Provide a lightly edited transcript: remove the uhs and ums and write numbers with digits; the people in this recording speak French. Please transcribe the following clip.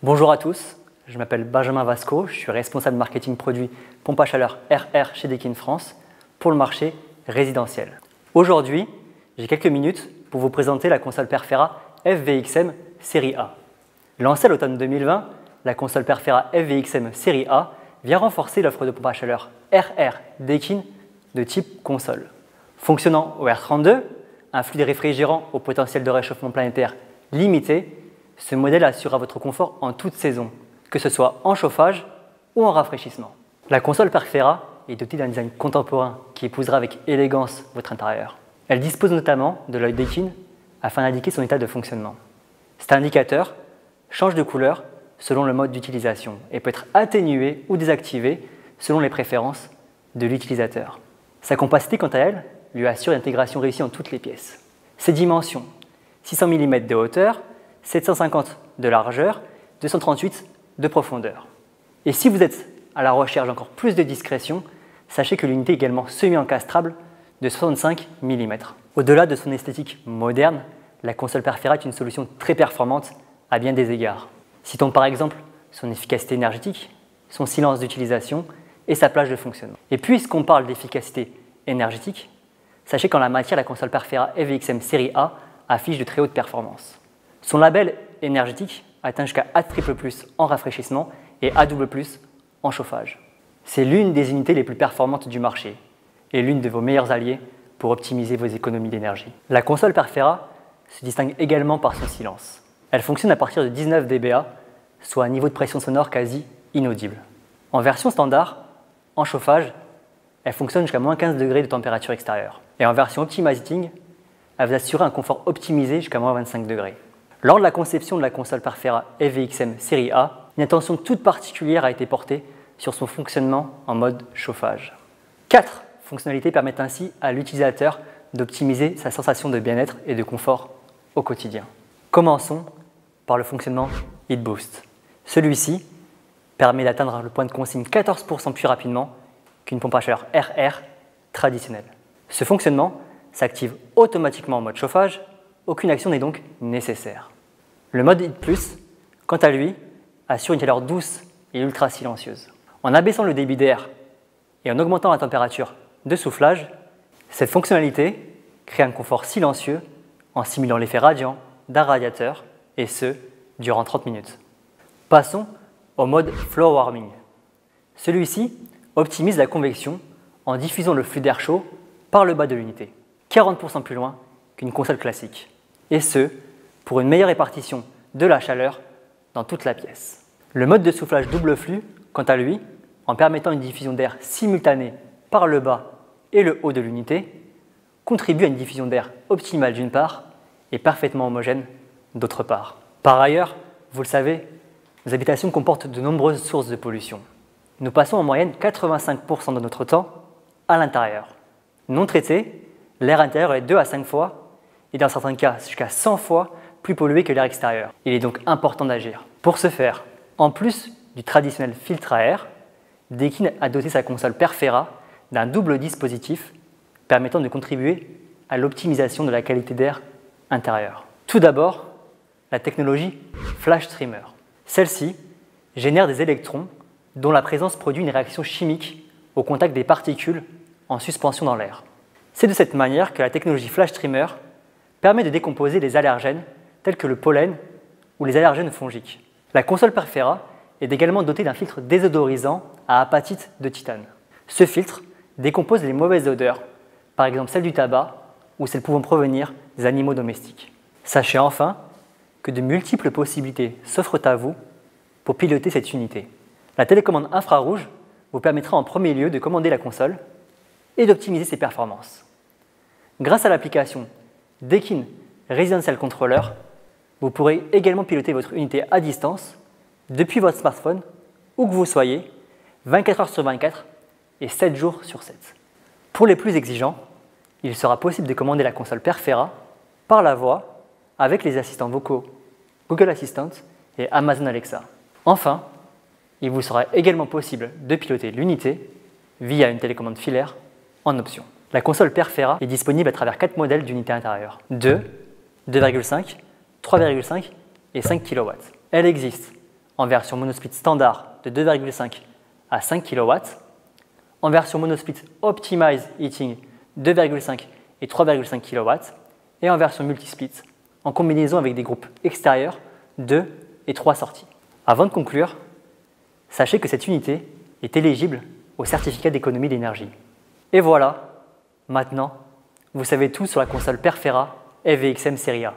Bonjour à tous, je m'appelle Benjamin Vasco, je suis responsable marketing produit pompe à chaleur RR chez Daikin France pour le marché résidentiel. Aujourd'hui, j'ai quelques minutes pour vous présenter la console Perfera FVXM Série A. Lancée à l'automne 2020, la console Perfera FVXM Série A vient renforcer l'offre de pompe à chaleur RR Daikin de type console. Fonctionnant au R32, un flux de réfrigérant au potentiel de réchauffement planétaire limité, ce modèle assurera votre confort en toute saison, que ce soit en chauffage ou en rafraîchissement. La console Perfera est dotée d'un design contemporain qui épousera avec élégance votre intérieur. Elle dispose notamment de l'œil Daikin afin d'indiquer son état de fonctionnement. Cet indicateur change de couleur selon le mode d'utilisation et peut être atténué ou désactivé selon les préférences de l'utilisateur. Sa compacité, quant à elle, lui assure une intégration réussie en toutes les pièces. Ses dimensions, 600 mm de hauteur, 750 de largeur, 238 de profondeur. Et si vous êtes à la recherche d'encore plus de discrétion, sachez que l'unité est également semi-encastrable de 65 mm. Au-delà de son esthétique moderne, la console Perfera est une solution très performante à bien des égards. Citons par exemple son efficacité énergétique, son silence d'utilisation et sa plage de fonctionnement. Et puisqu'on parle d'efficacité énergétique, sachez qu'en la matière, la console Perfera FVXM Série A affiche de très hautes performances. Son label énergétique atteint jusqu'à A+ en rafraîchissement et A+ en chauffage. C'est l'une des unités les plus performantes du marché et l'une de vos meilleurs alliés pour optimiser vos économies d'énergie. La console Perfera se distingue également par son silence. Elle fonctionne à partir de 19 dBA, soit un niveau de pression sonore quasi inaudible. En version standard, en chauffage, elle fonctionne jusqu'à moins 15 degrés de température extérieure. Et en version Optimizing, elle vous assure un confort optimisé jusqu'à moins 25 degrés. Lors de la conception de la console Perfera FVXM Série A, une attention toute particulière a été portée sur son fonctionnement en mode chauffage. 4 fonctionnalités permettent ainsi à l'utilisateur d'optimiser sa sensation de bien-être et de confort au quotidien. Commençons par le fonctionnement Heat Boost. Celui-ci permet d'atteindre le point de consigne 14% plus rapidement qu'une pompe à chaleur RR traditionnelle. Ce fonctionnement s'active automatiquement en mode chauffage, aucune action n'est donc nécessaire. Le mode Heat Plus, quant à lui, assure une chaleur douce et ultra silencieuse. En abaissant le débit d'air et en augmentant la température de soufflage, cette fonctionnalité crée un confort silencieux en simulant l'effet radiant d'un radiateur, et ce, durant 30 minutes. Passons au mode Floor Warming. Celui-ci optimise la convection en diffusant le flux d'air chaud par le bas de l'unité, 40% plus loin qu'une console classique, et ce, pour une meilleure répartition de la chaleur dans toute la pièce. Le mode de soufflage double flux, quant à lui, en permettant une diffusion d'air simultanée par le bas et le haut de l'unité, contribue à une diffusion d'air optimale d'une part et parfaitement homogène d'autre part. Par ailleurs, vous le savez, nos habitations comportent de nombreuses sources de pollution. Nous passons en moyenne 85% de notre temps à l'intérieur. Non traité, l'air intérieur est 2 à 5 fois, et dans certains cas jusqu'à 100 fois, plus pollué que l'air extérieur. Il est donc important d'agir. Pour ce faire, en plus du traditionnel filtre à air, Daikin a doté sa console Perfera d'un double dispositif permettant de contribuer à l'optimisation de la qualité d'air intérieur. Tout d'abord, la technologie Flash Streamer. Celle-ci génère des électrons dont la présence produit une réaction chimique au contact des particules en suspension dans l'air. C'est de cette manière que la technologie Flash Streamer permet de décomposer les allergènes tels que le pollen ou les allergènes fongiques. La console Perfera est également dotée d'un filtre désodorisant à apatite de titane. Ce filtre décompose les mauvaises odeurs, par exemple celles du tabac ou celles pouvant provenir des animaux domestiques. Sachez enfin que de multiples possibilités s'offrent à vous pour piloter cette unité. La télécommande infrarouge vous permettra en premier lieu de commander la console et d'optimiser ses performances. Grâce à l'application Daikin Residential Controller, vous pourrez également piloter votre unité à distance depuis votre smartphone, où que vous soyez, 24 heures sur 24 et 7 jours sur 7. Pour les plus exigeants, il sera possible de commander la console Perfera par la voix avec les assistants vocaux Google Assistant et Amazon Alexa. Enfin, il vous sera également possible de piloter l'unité via une télécommande filaire en option. La console Perfera est disponible à travers 4 modèles d'unités intérieures, 2, 2,5, 3,5 et 5 kW. Elle existe en version monosplit standard de 2,5 à 5 kW, en version monosplit Optimize Heating 2,5 et 3,5 kW, et en version multisplit, en combinaison avec des groupes extérieurs 2 et 3 sorties. Avant de conclure, sachez que cette unité est éligible au certificat d'économie d'énergie. Et voilà, maintenant, vous savez tout sur la console Perfera EVXM Série A.